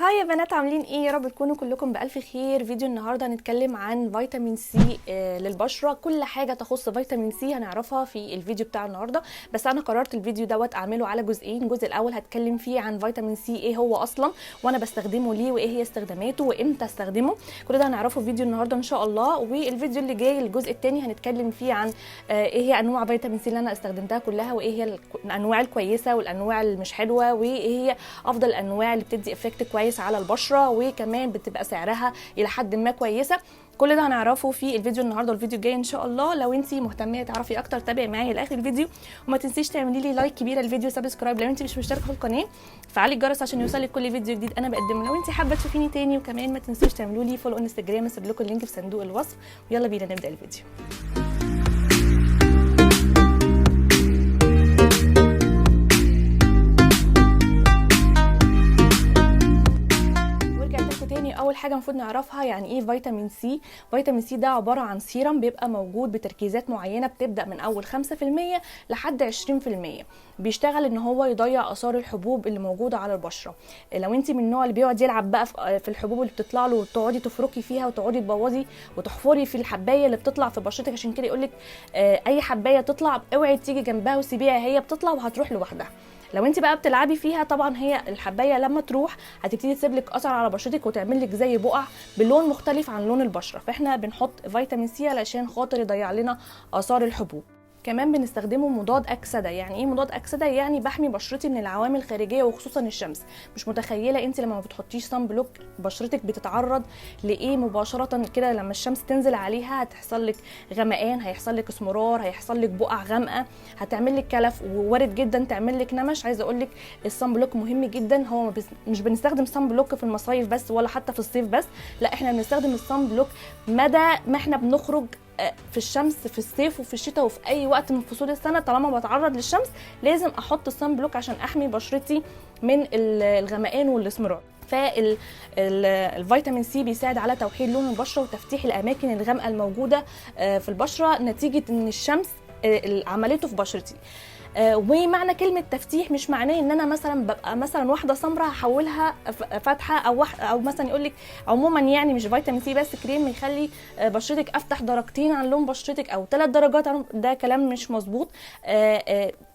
هاي يا بنات، عاملين ايه؟ يا رب تكونوا كلكم بألف خير. فيديو النهارده هنتكلم عن فيتامين سي للبشره. كل حاجه تخص فيتامين سي هنعرفها في الفيديو بتاع النهارده، بس انا قررت الفيديو دوت اعمله على جزئين. الجزء الاول هتكلم فيه عن فيتامين سي، ايه هو اصلا وانا بستخدمه ليه وايه هي استخداماته وامتى استخدمه. كل ده هنعرفه في فيديو النهارده ان شاء الله. والفيديو اللي جاي الجزء الثاني هنتكلم فيه عن ايه هي انواع فيتامين سي اللي انا استخدمتها كلها، وايه هي الانواع الكويسه والانواع اللي مش حلوه، وايه هي افضل الانواع اللي بتدي افكت كويس على البشره وكمان بتبقى سعرها الى حد ما كويسه. كل ده هنعرفه في الفيديو النهارده والفيديو الجاي ان شاء الله. لو انتي مهتمه تعرفي اكتر تابعي معايا لاخر الفيديو، وما تنسيش تعملي لي لايك كبيره للفيديو، سبسكرايب لو انتي مش مشتركه في القناه، فعلي الجرس عشان يوصلك كل فيديو جديد انا بقدمه. لو انتي حابه تشوفيني تاني، وكمان ما تنسيش تعملوا لي فولو انستجرام، هسيب لكم اللينك في صندوق الوصف. ويلا بينا نبدا الفيديو. اول حاجه المفروض نعرفها يعني ايه فيتامين سي. فيتامين سي ده عباره عن سيرم بيبقى موجود بتركيزات معينه، بتبدا من اول 5% لحد 20%. بيشتغل ان هو يضيع اثار الحبوب اللي موجوده على البشره. لو انت من النوع اللي بيقعد يلعب بقى في الحبوب اللي بتطلع له، وتقعدي تفركي فيها وتقعدي تبوظي وتحفري في الحبايه اللي بتطلع في بشرتك، عشان كده يقول لك اي حبايه تطلع اوعي تيجي جنبها وسيبيها، هي بتطلع وهتروح لوحدها. لو انت بقى بتلعبي فيها، طبعا هي الحبايه لما تروح هتبتدي تسيب لك اثر على بشرتك وتعمل لك زي بقع بلون مختلف عن لون البشره. فاحنا بنحط فيتامين سي علشان خاطر يضيع لنا اثار الحبوب. كمان بنستخدمه مضاد اكسده. يعني ايه مضاد اكسده؟ يعني بحمي بشرتي من العوامل الخارجيه وخصوصا الشمس. مش متخيله انت لما ما بتحطيش صن بلوك بشرتك بتتعرض لايه مباشره كده؟ لما الشمس تنزل عليها هتحصل لك غمقان، هيحصل لك اسمرار، هيحصل لك بقع غامقه، هتعمل لك كلف، ووارد جدا تعمل لك نمش. عايزه اقول لك الصن بلوك مهم جدا. هو مش بنستخدم صن بلوك في المصايف بس ولا حتى في الصيف بس، لا احنا بنستخدم الصن بلوك مدى ما احنا بنخرج في الشمس في الصيف وفي الشتاء وفي اي وقت من فصول السنه. طالما بتعرض للشمس لازم احط الصن بلوك عشان احمي بشرتي من الغمقان والاسمرار. فالفيتامين سي بيساعد على توحيد لون البشره وتفتيح الاماكن الغامقه الموجوده في البشره نتيجه ان الشمس عملته في بشرتي. ومعنى كلمه تفتيح مش معناه ان انا مثلا ببقى مثلا واحده سمراء هحولها فاتحه، او مثلا يقول لك عموما يعني مش فيتامين سي بس كريم يخلي بشرتك افتح درجتين عن لون بشرتك او 3 درجات. ده كلام مش مظبوط.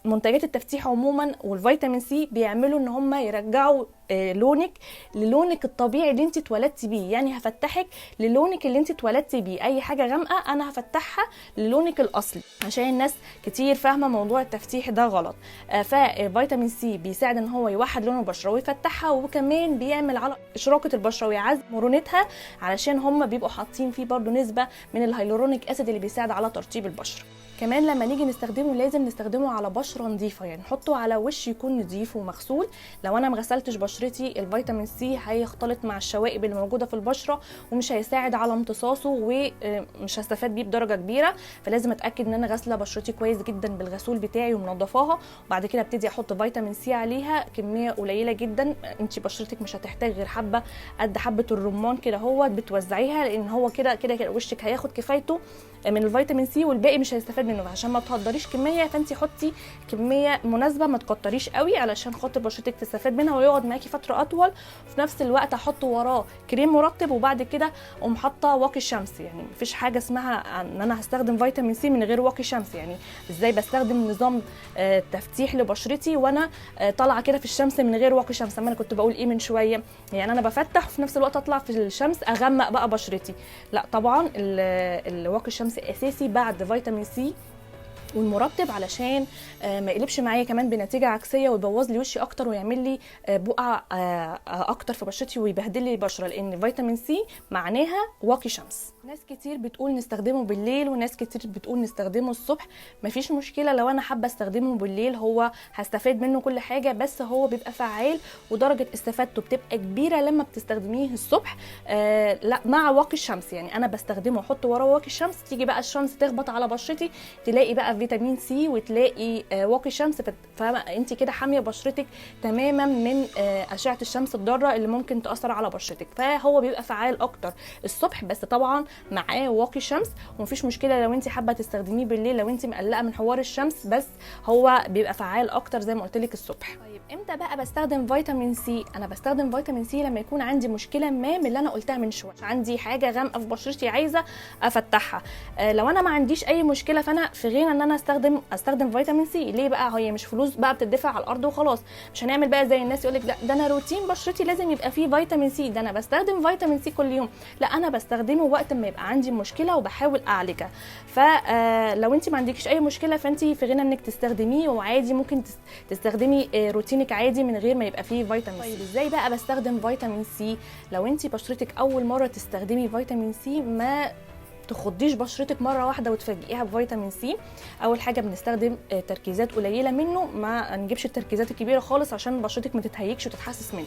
منتجات التفتيح عموما والفيتامين سي بيعملوا ان هم يرجعوا لونك للونك الطبيعي اللي انت اتولدتي بيه. يعني هفتحك للونك اللي انت اتولدتي بيه. اي حاجه غامقه انا هفتحها للونك الاصلي، عشان الناس كتير فاهمه موضوع التفتيح ده غلط. ففيتامين سي بيساعد ان هو يوحد لون البشره ويفتحها، وكمان بيعمل على اشراقه البشره ويعزز مرونتها، علشان هم بيبقوا حاطين فيه برضو نسبه من الهيلورونيك اسيد اللي بيساعد على ترطيب البشره. كمان لما نيجي نستخدمه لازم نستخدمه على بشره نظيفه، يعني نحطه على وش يكون نظيف ومغسول. لو انا مغسلتش بشرتي الفيتامين سي هيختلط مع الشوائب اللي موجوده في البشره ومش هيساعد على امتصاصه ومش هستفاد بيه بدرجه كبيره. فلازم اتاكد ان انا غاسله بشرتي كويس جدا بالغسول بتاعي ومنضفاها، وبعد كده ابتدي احط فيتامين سي عليها كميه قليله جدا. انت بشرتك مش هتحتاج غير حبه قد حبه الرمان كده، هو بتوزعيها لان هو كده وشك هياخد كفايته من الفيتامين سي، والباقي مش هيستفاد منه. عشان ما تهدريش كميه، فانت حطي كميه مناسبه، ما تكتريش قوي علشان خاطر بشرتك تستفاد منها ويقعد معاكي فتره اطول. وفي نفس الوقت احط وراه كريم مرطب، وبعد كده اقوم حاطه واقي شمس. يعني مفيش حاجه اسمها ان انا هستخدم فيتامين سي من غير واقي شمس. يعني ازاي بستخدم نظام تفتيح لبشرتي وانا طالعه كده في الشمس من غير واقي شمس؟ اما انا كنت بقول ايه من شويه، يعني انا بفتح وفي نفس الوقت اطلع في الشمس اغمق بقى بشرتي؟ لا طبعا الواقي الشمس اساسي بعد فيتامين سي والمرطب، علشان ما يقلبش معايا كمان بنتيجه عكسيه ويبوظ لي وشي اكتر ويعمل لي بقع اكتر في بشرتي ويبهدل لي البشره، لان فيتامين سي معناها واقي شمس. ناس كتير بتقول نستخدمه بالليل وناس كتير بتقول نستخدمه الصبح. مفيش مشكله لو انا حابه استخدمه بالليل، هو هستفاد منه كل حاجه، بس هو بيبقى فعال ودرجه استفادته بتبقى كبيره لما بتستخدميه الصبح. لا مع واقي الشمس. يعني انا بستخدمه احط وراه واقي الشمس، تيجي بقى الشمس تخبط على بشرتي تلاقي بقى فيتامين سي وتلاقي واقي شمس، فانت كده حاميه بشرتك تماما من اشعه الشمس الضاره اللي ممكن تاثر على بشرتك. فهو بيبقى فعال اكتر الصبح، بس طبعا معاه واقي شمس، ومفيش مشكله لو انت حابه تستخدميه بالليل لو انت مقلقه من حوار الشمس، بس هو بيبقى فعال اكتر زي ما قلت لك الصبح. طيب امتى بقى بستخدم فيتامين سي؟ انا بستخدم فيتامين سي لما يكون عندي مشكله ما من اللي انا قلتها من شويه، عندي حاجه غامقه في بشرتي عايزه افتحها. لو انا ما عنديش اي مشكله فانا في غنى ان انا استخدم فيتامين سي. ليه بقى؟ هي مش فلوس بقى بتدفع على الارض وخلاص، مش هنعمل بقى زي الناس يقولك لا ده انا روتين بشرتي لازم يبقى فيه فيتامين سي، ده انا بستخدم فيتامين سي كل يوم. لا، انا بستخدمه وقت ما يبقى عندي مشكله وبحاول اعالجها. فلو انت ما عندكيش اي مشكله فانت في غنى انك تستخدميه، وعادي ممكن تستخدمي روتينك عادي من غير ما يبقى فيه فيتامين سي. طيب ازاي بقى بستخدم فيتامين سي؟ لو انت بشرتك اول مره تستخدمي فيتامين سي ما تخضيش بشرتك مره واحده وتفاجئيها بفيتامين سي. اول حاجه بنستخدم تركيزات قليله منه، ما نجيبش التركيزات الكبيره خالص عشان بشرتك ما تتهيكش وتتحسس منه.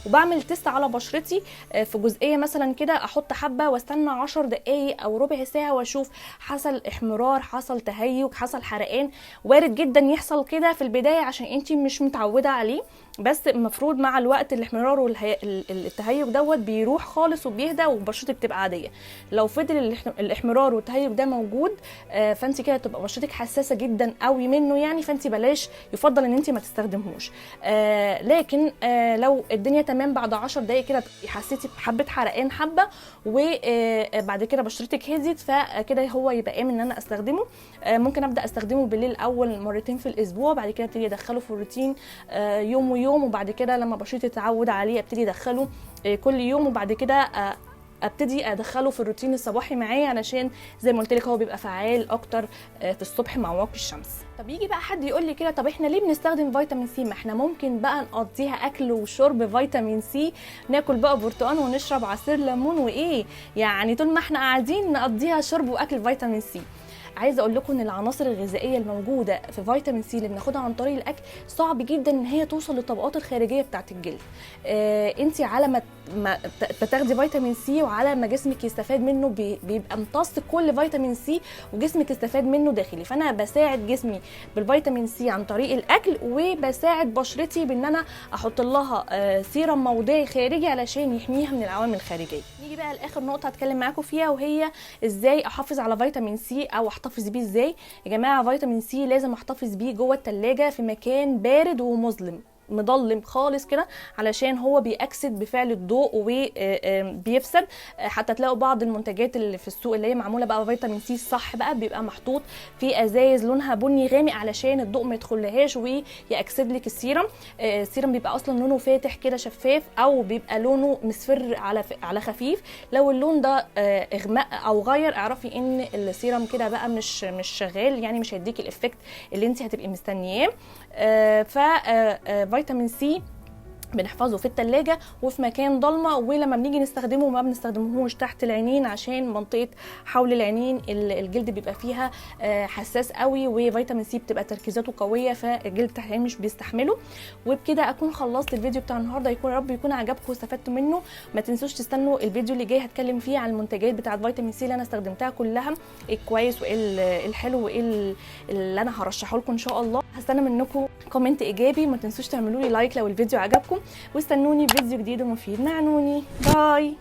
وبعمل تيست على بشرتي في جزئيه مثلا كده، احط حبه واستنى 10 دقائق او ربع ساعه واشوف حصل احمرار، حصل تهيج، حصل حرقان. وارد جدا يحصل كده في البدايه عشان انت مش متعوده عليه، بس المفروض مع الوقت الاحمرار والتهيج دوت بيروح خالص وبيهدى وبشرتك بتبقى عاديه. لو فضل الاحمرار والتهيج ده موجود فانت كده تبقى بشرتك حساسه جدا قوي منه يعني، فانت بلاش، يفضل ان انت ما تستخدمهوش. لكن لو الدنيا تمام بعد 10 دقايق كده حسيتي بحبه حرقان حبه وبعد كده بشرتك هديت، فكده هو يبقى امن ان انا استخدمه. ممكن ابدا استخدمه بالليل اول مرتين في الاسبوع، بعد كده ابتدي ادخله في الروتين يوم ويوم، وبعد كده لما بشرتي تتعود عليه ابتدي ادخله كل يوم، وبعد كده ابتدي ادخله في الروتين الصباحي معايا علشان زي ما قلت لك هو بيبقى فعال اكتر في الصبح مع واقي الشمس. طب يجي بقى حد يقول لي كده طب احنا ليه بنستخدم فيتامين سي؟ ما احنا ممكن بقى نقضيها اكل وشرب فيتامين سي، ناكل بقى برتقان ونشرب عصير ليمون وايه يعني، طول ما احنا قاعدين نقضيها شرب واكل فيتامين سي. عايزه اقول لكم ان العناصر الغذائيه الموجوده في فيتامين سي اللي بناخدها عن طريق الاكل صعب جدا ان هي توصل للطبقات الخارجيه بتاعه الجلد. انت على ما بتاخدي فيتامين سي وعلى ما جسمك يستفاد منه بيبقى امتص كل فيتامين سي وجسمك يستفاد منه داخلي. فانا بساعد جسمي بالفيتامين سي عن طريق الاكل، وبساعد بشرتي بان انا احط لها سيرم موضعي خارجي علشان يحميها من العوامل الخارجيه. نيجي بقى لاخر نقطه هتكلم معاكم فيها، وهي ازاي احافظ على فيتامين سي او احتفظ بيه ازاي. يا جماعه فيتامين سي لازم احتفظ بيه جوه الثلاجه في مكان بارد ومظلم مضلم خالص كده، علشان هو بيأكسد بفعل الضوء وبيفسد. حتى تلاقوا بعض المنتجات اللي في السوق اللي هي معموله بقى فيتامين سي الصح بقى بيبقى محطوط في ازايز لونها بني غامق علشان الضوء ما يدخلهاش ويأكسد لك السيرم. السيرم بيبقى اصلا لونه فاتح كده شفاف، او بيبقى لونه مصفر على خفيف. لو اللون ده اغماء او غير اعرفي ان السيرم كده بقى مش شغال، يعني مش هيديكي الافكت اللي انت هتبقي مستنياه. فيتامين سي بنحفظه في التلاجة وفي مكان ضلمة، ولما بنيجي نستخدمه ما بنستخدمهوش تحت العينين عشان منطقة حول العينين الجلد بيبقى فيها حساس قوي، وفيتامين سي بتبقى تركيزاته قوية فالجلد تحت العين مش بيستحمله. وبكده اكون خلصت الفيديو بتاع النهارده، يا رب يكون عجبكم واستفدتوا منه. ما تنسوش تستنوا الفيديو اللي جاي هتكلم فيه عن المنتجات بتاعه فيتامين سي اللي انا استخدمتها كلها، ايه الكويس وايه الحلو وايه اللي انا هرشحه لكم ان شاء الله. هستنى منكم كومنت ايجابي، ما تنسوش تعملوا لي لايك لو الفيديو عجبكم، واستنوني فيديو جديد ومفيد. نعنوني، باي.